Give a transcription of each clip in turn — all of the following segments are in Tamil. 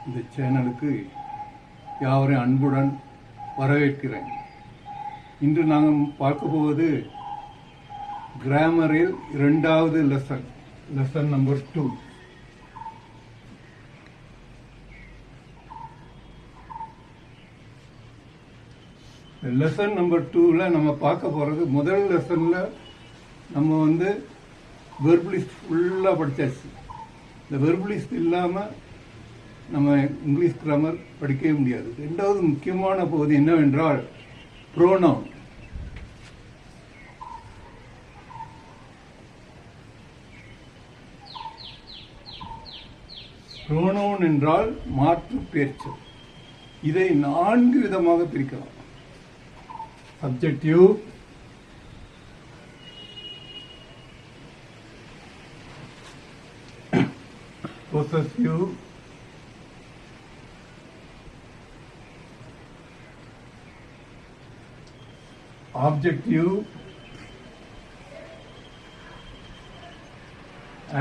இந்த சேனலுக்கு யாவரையும் அன்புடன் வரவேற்கிறேன். இன்று நாங்கள் பார்க்க போவது கிராமரில் இரண்டாவது லெசன் நம்பர் 2. லெசன் நம்பர் 2ல நம்ம பார்க்க போறது, முதல் லெசன்ல நம்ம வெர்பலிஸ்ட் ஃபுல்லாக படித்தாச்சு. இந்த வெர்பலிஸ்ட் இல்லாமல் நம்ம இங்கிலீஷ் கிராமர் படிக்கவே முடியாது. ரெண்டாவது முக்கியமான பகுதி என்னவென்றால் ப்ரோனவுன். ப்ரோனவுன் என்றால் மாற்று பெயர்ச்சொல். இதை 4 விதமாக பிரிக்கலாம். Subjective, possessive, objective,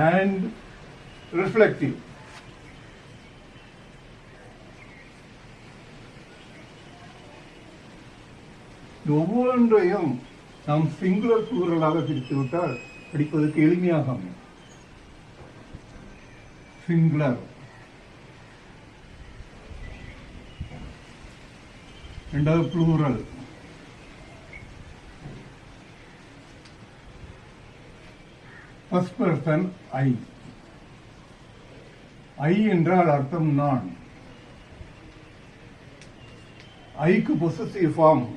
and reflective. ஒவ்வொன்றையும் நாம் சிங்குலர் ப்ளூரலாக பிரித்துவிட்டால் படிப்பதற்கு எளிமையாக அமையும். சிங்குலர், இரண்டாவது plural, first person I. I என்றால் அர்த்தம் நான். ஐக்கு possessive form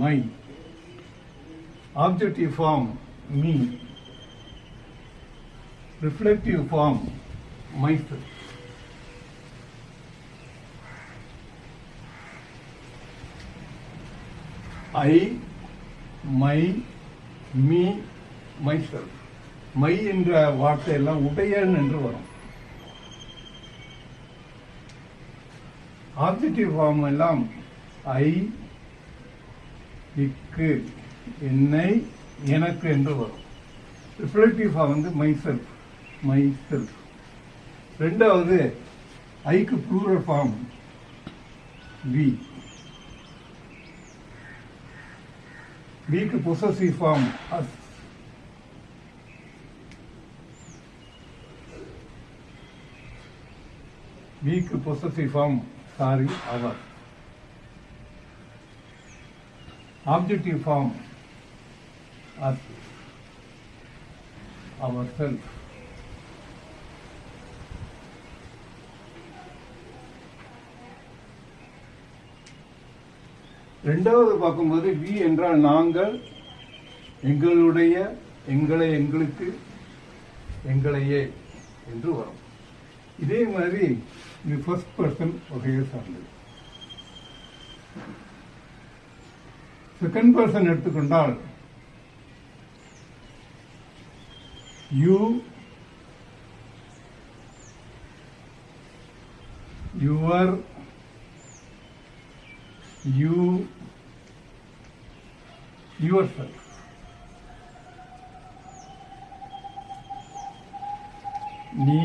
my, objective form me, reflective form myself. I, my, me, myself. My என்ற வார்த்தை எல்லாம் உடையன் என்று வரும். ஆப்ஜெக்டிவ் ஃபார்ம் எல்லாம் ஐ, இக்கு, என்னை, எனக்கு என்று வரும். Reflexive form myself. ரெண்டாவது ஐக்கு ப்ளூரல் ஃபார்ம் வி. விக்கு பொசசிவ் ஃபார்ம் அஸ். விக்கு possessive form our. Objective form us, ourselves. ரெண்டாவது பார்க்கும்போது வி என்றால் நாங்கள், எங்களுடைய, எங்களை, எங்களுக்கு, எங்களையே என்று வரும். இதே மாதிரி இது ஃபர்ஸ்ட் பர்சன் வகையை சார்ந்தது. செகண்ட் பர்சன் எடுத்துக்கொண்டால் you, your, you, your self. நீ,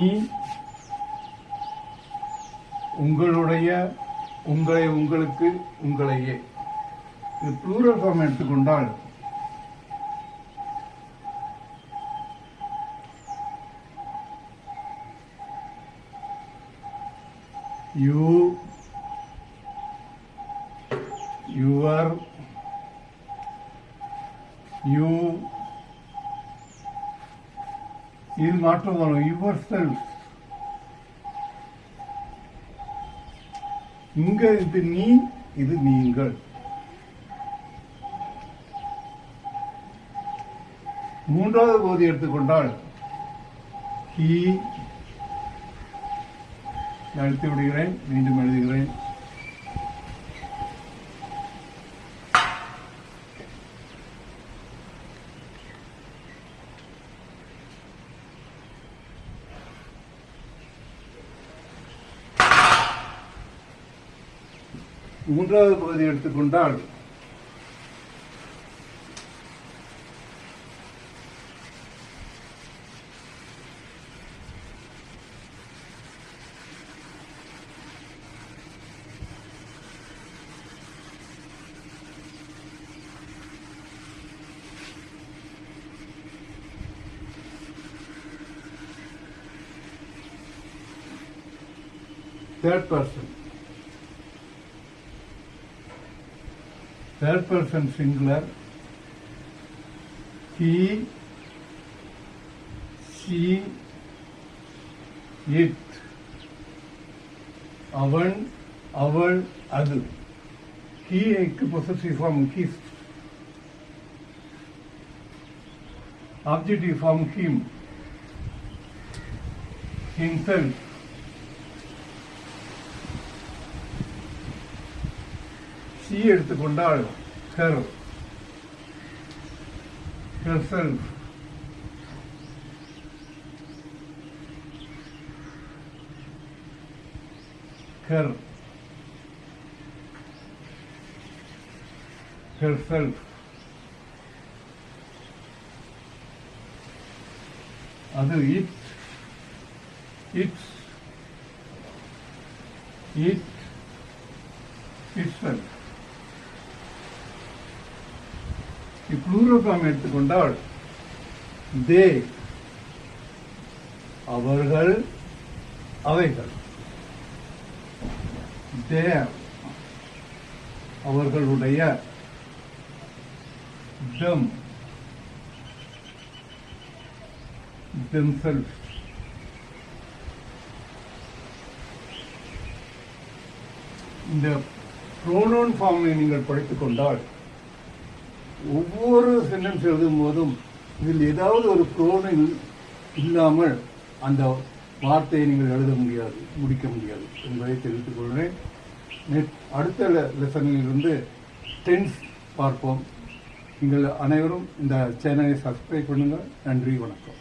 உங்களுடைய, உங்களை, உங்களுக்கு, உங்களையே. இது ப்ளூரல் ஃபார்ம் எடுத்துக்கொண்டால் யூ, யுவர், யூ, இது மாற்றம் வரும். Your self. இங்க இது நீ, இது நீங்கள். மூன்றாவது பகுதி எடுத்துக்கொண்டால் ஹி, எழுத்து விடுகிறேன், மீண்டும் எழுதுகிறேன். மூன்றாவது பகுதி எடுத்துக்கொண்டால் third person. Third person singular. He, she, it. Avan, aval, adu. He க்கு possessive form his. Objective form him. Himself. She எடுத்துக்கொண்டால் her. Herself. Her. Herself. அது it. It's. It. Itself. plural form எடுத்துக்கொண்டால் they, அவர்கள், அவைகள். their, அவர்களுடைய. them, themselves. இந்த pronoun ஃபார்மை நீங்கள் படித்துக் கொண்டால் ஒவ்வொரு சென்டென்ஸ் எழுதும் போதும் இதில் ஏதாவது ஒரு ப்ரோனவுன் இல்லாமல் அந்த வார்த்தையை நீங்கள் எழுத முடியாது, முடிக்க முடியாது என்பதை தெரிவித்துக் கொள்கிறேன். அடுத்த லெசனில் இருந்து டென்ஸ் பார்ப்போம். நீங்கள் அனைவரும் இந்த சேனலை சப்ஸ்கிரைப் பண்ணுங்கள். நன்றி, வணக்கம்.